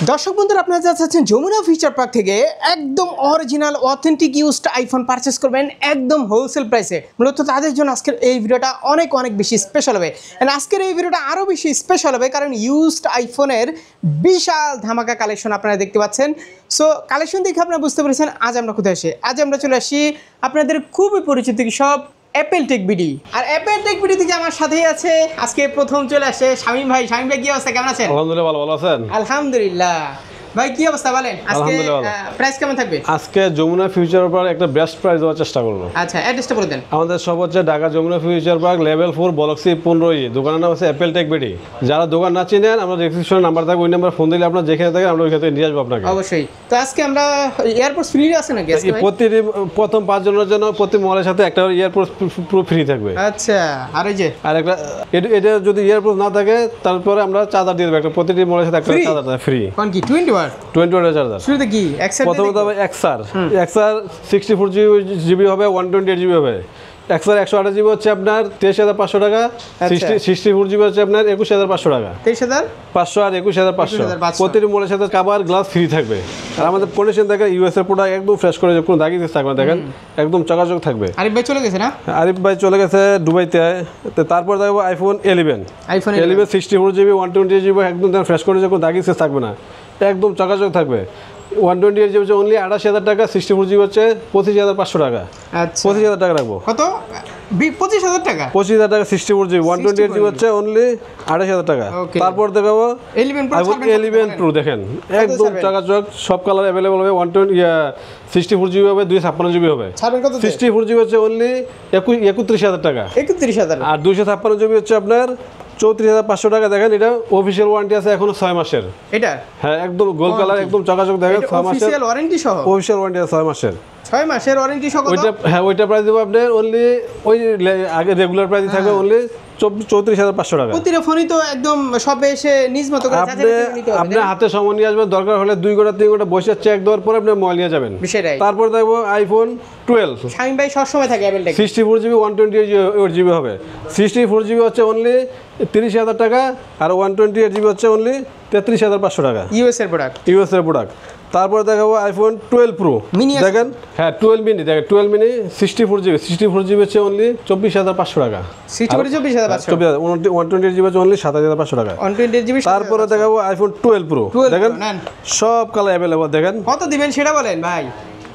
দর্শক বন্ধুরা, আপনারা যারা চাচ্ছেন যমুনা ফিচার পার্ক থেকে একদম original authentic used iPhone purchase করবেন একদম হোলসেল প্রাইসে, মূলত তাদের জন্য আজকের এই ভিডিওটা অনেক বেশি স্পেশাল হবে। এন্ড আজকের এই ভিডিওটা আরও বেশি স্পেশাল হবে কারণ ইউজড আইফোনের বিশাল ধামাকা কালেকশন আপনারা দেখতে পাচ্ছেন। সো কালেকশন দেখে আপনারা বুঝতে পেরেছেন আজ আমরা কোথায় আসি। আজ আমরা চলে আসি আপনাদের খুবই পরিচিত সব অ্যাপেল টেক বিডি। আর অ্যাপেল টেক বিডি থেকে আমার সাথেই আছে আজকে প্রথম চলে আসে শামীম ভাই। শামীম ভাই কি অবস্থা, কেমন আছেন? আলহামদুলিল্লাহ, ভালো আছেন? আলহামদুলিল্লাহ। ভাই কি অবস্থা বলেন, আজকে প্রাইস কেমন থাকবে? আজকে যমুনা ফিউচার পার্ক একটা বেস্ট প্রাইস দেওয়ার চেষ্টা করব। আচ্ছা, অ্যাড্রেসটা বলে দেন। আমাদের সব হচ্ছে Dhaka Jamuna future park level 4 বলক্সি 15E। দোকানের নাম আছে অ্যাপেল টেক বিডি। যারা দোকান না চিনেন, আমরা ডেসক্রিপশনে নাম্বার থাকবে, ওই নাম্বার ফোন দিলে আপনারা যেখানে থাকেন আমরা ওইখানে নিয়ে আসবো আপনাকে। অবশ্যই। তো আজকে আমরা এয়ারপোর্ট ফ্রি আছে নাকি আজকে? প্রতিটি প্রথম 5 জনের জন্য প্রতি মলের সাথে একটা এয়ারপোর্ট পুরো ফ্রি থাকবে। আচ্ছা, আর এই যে আর একটা এটা যদি এয়ারপোর্ট না থাকে তারপরে আমরা চার্জার দিয়ে দেবো একটা, প্রতিটি মলের সাথে একটা চার্জার ফ্রি। কোন কি 20 ওয়াট চার্জার শুরুতে কি এক্সআর? প্রথমত হবে এক্সআর 64 জিবি হবে, 128 জিবি হবে। এক্সআর 128 জিবি হচ্ছে আপনার 23,500 টাকা, 64 জিবি হচ্ছে আপনার 21,500 টাকা। 23,500 আর 21,500 প্রতিটি মোড়ের সাথে কাভার গ্লাস ফ্রি থাকবে। আর আমাদের কন্ডিশন দেখেন ইউএসএ প্রোডাক্ট একদম ফ্রেশ করে, কোনো দাগি থাকবে না, দেখেন একদম চকাচক থাকবে। আরিফ ভাই চলে গেছে না? আরিফ ভাই চলে গেছে দুবাইতে। তারপর দেখবো আইফোন 11 64 জিবি 128 জিবি একদম ফ্রেশ করে, কোনো দাগি থাকবে না, একদম চকাচক থাকবে। 128 জিবি হচ্ছে অনলি 28,000 টাকা, 64 জিবি হচ্ছে 25,500 টাকা। আচ্ছা, 25,000 টাকা রাখবো। কত? 25,000 টাকা? 25,000 টাকা 64 জিবি 128 জিবি হচ্ছে অনলি 28,000 টাকা। তারপর দেখাবো 11 প্রো, দেখেন একদম চকাচক, সব কালার অ্যাভেলেবল হবে। 64 জিবি হবে, 256 জিবি হবে। 64 জিবি হচ্ছে অনলি 31,000 টাকা। 31,000। আর 256 জিবি হচ্ছে আপনার 34,500 টাকা। দেখেন এটা অফিসিয়াল ওয়ারেন্টি আছে এখনো 6 মাসের। এটা হ্যাঁ একদম গোল্ড কালার, একদম চকাচক, দেখেন 6 মাসের অফিসিয়াল ওয়ারেন্টি সহ। অফিসিয়াল ওয়ারেন্টি আছে 6 মাসের। 6 মাসের ওয়ারেন্টি সহ। ওইটা হ্যাঁ, ওইটা প্রাইস দেবো আপনার অনলি ওই আগে রেগুলার প্রাইস থাকবে অনলি 34,500 টাকা। প্রতিটা ফোনই তো একদম সবে এসে নিজ মতো করে আপনার হাতে সময় নিয়ে আসবেন, দরকার হলে 2 ঘন্টা 3 ঘন্টা বসে চেক দেওয়ার পরে আপনি মোবাইল নিয়ে যাবেন। তারপর দেখবো আইফোন 12 শাইন ভাই সব সময় থাকে অ্যাপেল টেক। 64 জিবি 128 জিবি হবে। 64 জিবি হচ্ছে অনলি 30,000 টাকা, আর 128 জিবি হচ্ছে অনলি 33,500 টাকা। ইউএস এর প্রোডাক্ট। তারপর দেখাবো আইফোন 12 প্রো দেখেন। হ্যাঁ 12 মিনি দেখেন, 12 মিনি 64 জিবি হচ্ছে অনলি 24,500 টাকা। 128 জিবি হচ্ছে অনলি 27,500 টাকা। তারপরে দেখাবো আইফোন 12 প্রো দেখেন, সব কালার অ্যাভেলেবল। দেখেন কত দিবেন সেটা বলেন ভাই।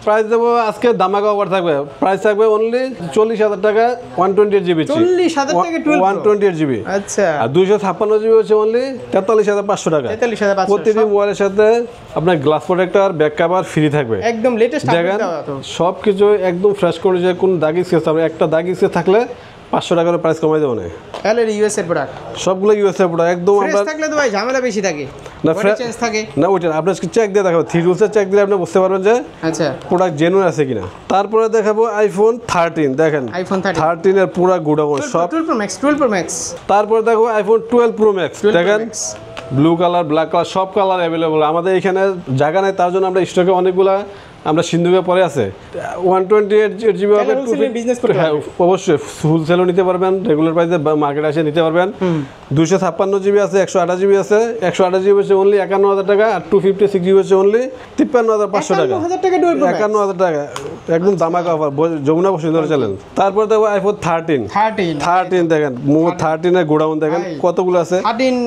প্রাইস দেবো আজকে ধামাকা অফার থাকবে, প্রাইস থাকবে অনলি 40,000 টাকা 128 জিবি। 40,000 টাকা 128 জিবি। আচ্ছা, আর 256 জিবি হচ্ছে অনলি 43,500 টাকা। প্রতিটি মোবাইলের সাথে আপনার glass protector, back cover free থাকবে, একদম লেটেস্ট। দেখেন সব কিছু একদম ফ্রেশ করে, যে কোনো দাগি স্কেচ হবে, একটা দাগি স্কেচ থাকলে 500 টাকার প্রাইস কমাই দেবো না। তাহলে ইউএস এর প্রোডাক্ট, সবগুলো ইউএস এর প্রোডাক্ট একদম। আমরা থাকলে তো ভাই ঝামেলা বেশি থাকে না, চেঞ্জ থাকে না, ওইটা আপনার চেক দিয়ে দেখাবো। 3 রুলসের চেক দিলে আপনি বুঝতে পারবেন যে আচ্ছা প্রোডাক্ট জেনুইন আছে কিনা। তারপরে দেখাবো আইফোন 13 দেখেন, আইফোন 13 এর পুরো গোডাউন সব। 12 প্রো ম্যাক্স। তারপরে দেখো আইফোন 12 প্রো ম্যাক্স দেখেন, ব্লু কালার, ব্ল্যাক কালার, সব কালার অ্যাভেলেবল। আমাদের এখানে জায়গা নেই, তার জন্য আমরা স্টকে অনেকগুলা আমরা সিন্ধুকে পরে আছে। 128 জিবি হবে, হ্যাঁ অবশ্যই হোলসেলও নিতে পারবেন, রেগুলার প্রাইসে মার্কেটে এসে নিতে পারবেন। 256 জিবি আছে, 128 জিবি আছে। 128 জিবি হচ্ছে অনলি 51,000 টাকা, আর 256 জিবি হচ্ছে অনলি 53,500 টাকা। 51,000 টাকা একদম ধামাকা অফার, যমুনা বসুন্ধরা চ্যানেল। তারপর দেখো আইফোন 13 দেখেন, 13 এর গোডাউন দেখেন কতগুলো আছে,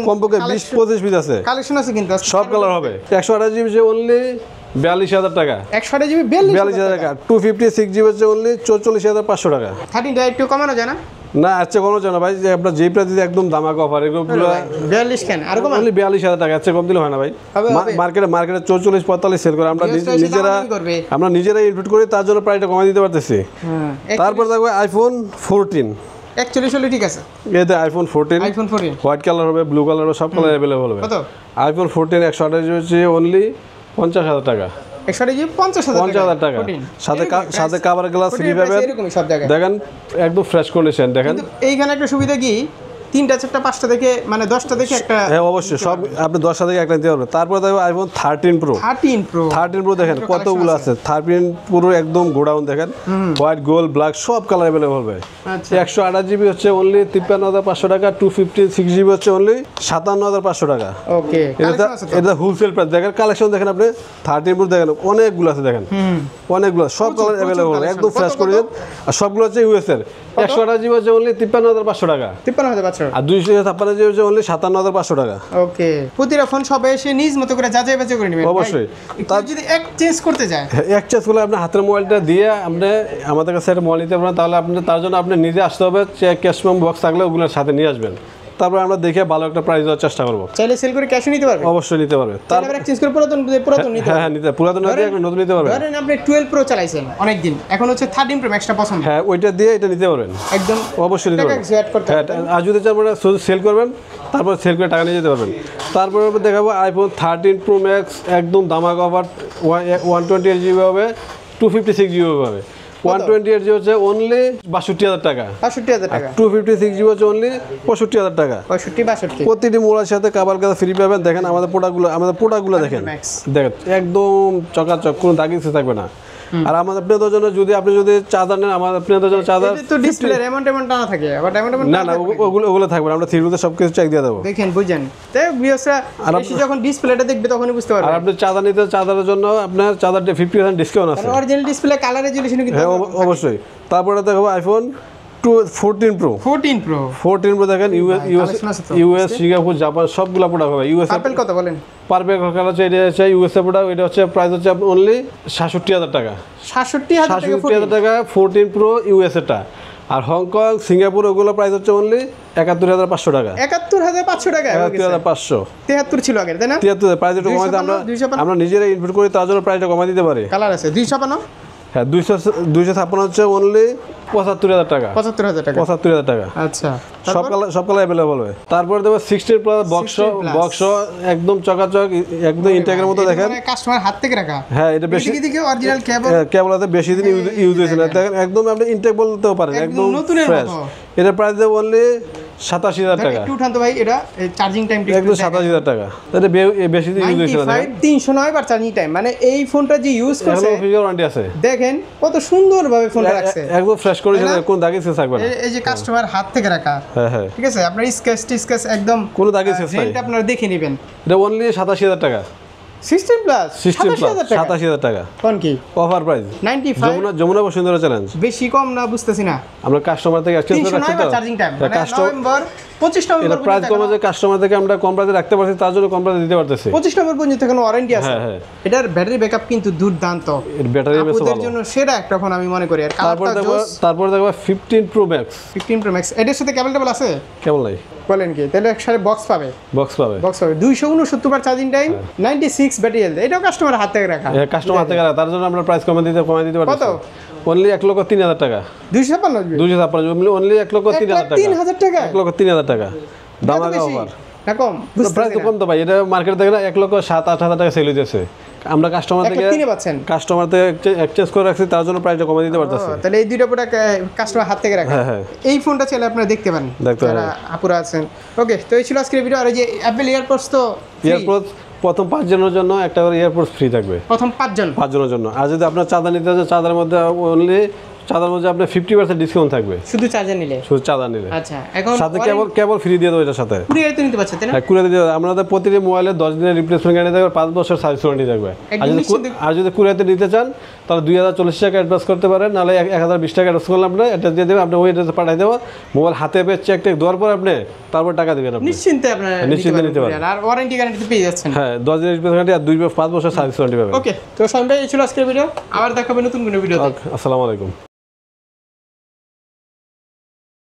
কমপক্ষে 20-25 পিস আছে, কালেকশন আছে কিন্তু সব কালার হবে। 128 জিবি হচ্ছে অনলি 42,000 টাকা। 128 জিবি 42,000 টাকা। 256 জিবি হচ্ছে অনলি 44,500 টাকা। 13 একটু কমানো যায় না? না আচ্ছা কোনো জানো ভাই, যে আপনার যেই প্রাইস একদম ধামাকা অফার, এগুলো 42 কেন আর কম? অনলি 42,000 টাকা, আচ্ছা কম দিলে হয় না ভাই। মার্কেটে 44-45 সেল করে, আমরা নিজেরা ইনপুট করি, তার জন্য প্রাইসটা কমাই দিতে পারতেছি। তারপর দেখো আইফোন 14 actually ঠিক আছে। এতে আইফোন 14 হোয়াইট কালার হবে, ব্লু কালার হবে, সব কালার अवेलेबल হবে। আইফোন 14 128 হচ্ছে অনলি 50,000 টাকা। 50,000 টাকা, সাথে কাভার গ্লাস ফ্রি পাবেন। দেখেন একদম ফ্রেশ কন্ডিশন। দেখেন এইখানে একটা সুবিধা কি, 3টা 4টা 5টা থেকে মানে 10টা থেকে একটা হ্যাঁ অবশ্যই সব আপনি 10টা থেকে একটা নিতে পারবেন। তারপরে দেখো আইফোন 13 প্রো 13 প্রো দেখেন কতগুলো আছে। 13 প্রো একদম গোডাউন দেখেন, হোয়াইট গোল্ড ব্ল্যাক সব কালার अवेलेबल হবে। আচ্ছা 128 জিবি হচ্ছে অনলি 53500 টাকা, 256 জিবি হচ্ছে অনলি 57500 টাকা। ওকে এটা হোলসেল প্রাইস দেখেন, কালেকশন দেখেন আপনি 13 প্রো দেখেন অনেকগুলো আছে দেখেন, অনেকগুলো সব কালার अवेलेबल একদম ফ্রেশ করে দেন। আর সবগুলো হচ্ছে ইউএস এর। 128 জিবি হচ্ছে অনলি 53500 টাকা, 53500 আর 256 জিবি হচ্ছে অনলি 57500 টাকা। ওকে প্রতিটা ফোন সবে এসে নিজ মতো করে যাচাই বাছাই করে নেবেন অবশ্যই। তার যদি এক্সচেঞ্জ করতে যায়, এক্সচেঞ্জ করলে আপনি হাতের মোবাইলটা দিয়ে আপনি আমাদের কাছে একটা মোবাইল নিতে পারেন, তাহলে আপনি তার জন্য আপনি নিজে আসতে হবে, ক্যাশ মেমো বক্স থাকলে ওগুলোর সাথে নিয়ে আসবেন, তারপর আমরা দেখে ভালো একটা প্রাইস দেওয়ার চেষ্টা করব। চাইলে সেল করে ক্যাশও নিতে পারবে, অবশ্যই নিতে পারবে। তারপর এক্সচেঞ্জ করে পুরাতন নিতে হ্যাঁ নিতে পুরাতন না দিয়ে নতুন নিতে পারবে। ধরেন আপনি 12 প্রো চালাইছেন অনেক দিন, এখন হচ্ছে 13 প্রো ম্যাক্সটা পছন্দ, হ্যাঁ ওইটা দিয়ে এটা নিতে পারবেন একদম অবশ্যই নিতে পারবেন। অ্যাড করতে হ্যাঁ আর যদি চান মানে শুধু সেল করবেন, তারপর সেল করে টাকা নিয়ে যেতে পারবেন। তারপরে দেখাবো আইফোন 13 প্রো ম্যাক্স একদম দামাক অফার, 128 জিবি হবে, 256 জিবি হবে। 128 জিবি হচ্ছে অনলি 62000 টাকা, 62000 টাকা, 256 জিবি হচ্ছে অনলি 65000 টাকা। 62 প্রতিটি মোবাইলের সাথে কাবার কাছে ফ্রি পাবেন। দেখেন আমাদের প্রোডাক্টগুলো দেখেন, দেখেন একদম চকাচক, কোনো দাগ কিছু থাকবে না। আর আমাদের আপনাদের জন্য আপনি যদি চার্জার নেন, আমাদের আপনাদের জন্য চার্জার তো ডিসপ্লে এমন না থাকে, আবার এমন না ওগুলো থাকবে না, আমরা থ্রিতে সবকিছু চেক দিয়ে দেবো। দেখেন বুঝেন, তাই ভিউয়ার্সরা এসে যখন ডিসপ্লেটা দেখবে তখনই বুঝতে পারবে। আর আপনি চার্জার নিতে, চার্জারের জন্য আপনার চার্জারটা 50% ডিসকাউন্ট আছে, অরিজিনাল ডিসপ্লে কালার রেজোলিউশন কিন্তু হ্যাঁ অবশ্যই। তারপরে দেখো আইফোন 14 প্রো দেখেন, ইউএস সিঙ্গাপুর জাপান সবগুলো প্রোডাক্ট হবে। ইউএস আপেল কত বলেন? পারফেক্ট কালার হচ্ছে, এটা হচ্ছে ইউএসএ প্রোডাক্ট, এটা হচ্ছে প্রাইস হচ্ছে অনলি 67000 টাকা, 67000 টাকা 14 প্রো ইউএসএটা। আর হংকং সিঙ্গাপুর ওগুলো প্রাইস হচ্ছে অনলি 71500 টাকা, 71500 টাকা, 71500 73 ছিল আগে তাই না? 73 প্রাইস একটু কমাইতে আমরা নিজেরাই ইনপুট করি, তার জন্য প্রাইসটা কমাই দিতে পারি। কালার আছে 256, হ্যাঁ 256 হচ্ছে অনলি 75000 টাকা, 75000 টাকা, 75000 টাকা। আচ্ছা সব কালার अवेलेबल হবে। তারপরে দেখো 16 প্লাস বক্স একদম চকাচক, একদম ইনটেকের মতো দেখেন, মানে কাস্টমার হাত থেকে রাখা। হ্যাঁ এটা বেশি দিকে অরিজিনাল কেবল আছে, বেশি দিন ইউজ হয়েছে না, দেখেন একদম আপনি ইনটেক বলতেও পারেন, একদম নতুনের ফ্রেশ। মতো। এটা প্রাইস দেব অনলি 87000 টাকা, একটু উঠান তো ভাই, এটা চার্জিং টাইম একদম 27000 টাকা। এটা বেশি দিন ইউজ হয়েছে না, 309 বার চার্জিং টাইম, মানে এই ফোনটা যে ইউজ করছে ফিচার ওয়ারেন্টি আছে, দেখেন কত সুন্দরভাবে ফোনটা রাখছে, একদম ফ্রেশ করেছে, কোন দাগি শেষ থাকবে না। এই যে কাস্টমার হাত থেকে রাখা, হ্যাঁ ঠিক আছে, আপনার স্কেচ একদম কোনো দাগি শেষ নাই, এটা আপনারা দেখে নেবেন। এটা অনলি 87000 টাকা, 16 প্লাস 87000 টাকা কোন কি offer price. 95 Jamuna Bashundhara challenge, বেশি কম না বুঝতেছি না। আমরা কাস্টমার থেকে এক্সচেঞ্জ করে রাখছি, 309 বার চার্জিং টাইম, মানে নভেম্বর 25 এটা নভেম্বর প্রাইস কম আছে, কাস্টমার থেকে আমরা কম প্রাইসে রাখতে পারছি, তার জন্য কম প্রাইসে দিতে পারতেছি। 25 নভেম্বর পর্যন্ত কোনো ওয়ারেন্টি আছে। হ্যাঁ এটার ব্যাটারি ব্যাকআপ কিন্তু দুর্দান্ত, এর ব্যাটারি বেশ ভালো, ওদের জন্য সেরা একটা ফোন আমি মনে করি। আর তারপর দেখো 15 প্রো ম্যাক্স, 15 প্রো ম্যাক্স এটার সাথে কেবল আছে, কেমন নাই বলেন কি? তাহলে একসাথে বক্স পাবে 269 বার চার্জিং টাইম, 96 ব্যাটারি হেলথ, এটাও কাস্টমার হাত থেকে রাখা, কাস্টমার হাতে রাখা, তার জন্য আমরা প্রাইস কমাই দিতে পারতেছি। কত? অনলি 1,03,000 টাকা, 256 অনলি 1,03,000 টাকা, 1,03,000 টাকা, 1,03,000 টাকা দামাকা অফার না কম? প্রাইস তো কম তো ভাই, এটা মার্কেট দেখে না 1,07,000-8,000 টাকা সেল হইতেছে, আমরা কাস্টমার থেকে এক্সচেঞ্জ করে রাখছি, তার জন্য প্রাইসটা কমাই দিতে পারতেছি। তাহলে এই দুইটা প্রোডাক্ট কাস্টমার হাত থেকে রাখা। হ্যাঁ এই ফোনটা চাইলে আপনারা দেখতে পারেন, যারা আপুরা আছেন। ওকে, তো এই ছিল আজকের ভিডিও। আর এই যে অ্যাপল এয়ারপডস, তো এয়ারপডস প্রথম 5 জনের জন্য একটা করে এয়ারপডস ফ্রি থাকবে, প্রথম 5 জনের জন্য। আর যদি আপনার চাঁদা নিতে চান, চাঁদার মধ্যে অনলি চাঁদার মধ্যে আপনার 50% ডিসকাউন্ট থাকবে, শুধু চার্জার নিলে, শুধু চাঁদা নিলে। আচ্ছা, এখন সাথে কেবল ফ্রি দিয়ে দেবো এটার সাথে। কুরিয়ার তো নিতে পারছেন তাই না? হ্যাঁ কুরিয়ার দিয়ে আমাদের প্রতিটি মোবাইলে 10 দিনের রিপ্লেসমেন্ট গ্যারান্টি থাকবে, 5 বছর সার্ভিস ওয়ারেন্টি থাকবে। আর যদি কুরিয়ারতে নিতে চান তাহলে 2040 টাকা অ্যাডভান্স করতে পারেন, নাহলে 1020 টাকা অ্যাডভান্স করলে আমরা এটা দিয়ে দেবো, আপনি ওই অ্যাড্রেসে পাঠিয়ে দেবো। মোবাইল হাতে পেয়ে চেক দেওয়ার পর আপনি তারপর টাকা দেবেন, আপনি নিশ্চিন্তে নিতে পারেন। আর ওয়ারেন্টি গ্যারান্টি পেয়ে যাচ্ছেন। হ্যাঁ 10 দিনের রিপ্লেসমেন্ট গ্যারান্টি আর 5 বছর সার্ভিস ওয়ারেন্টি পাবেন। ওকে, তো সবাই এই ছিল আজকের ভিডিও, আবার দেখাবো নতুন কোনো ভিডিওতে। আসসালামু আলাইকুম।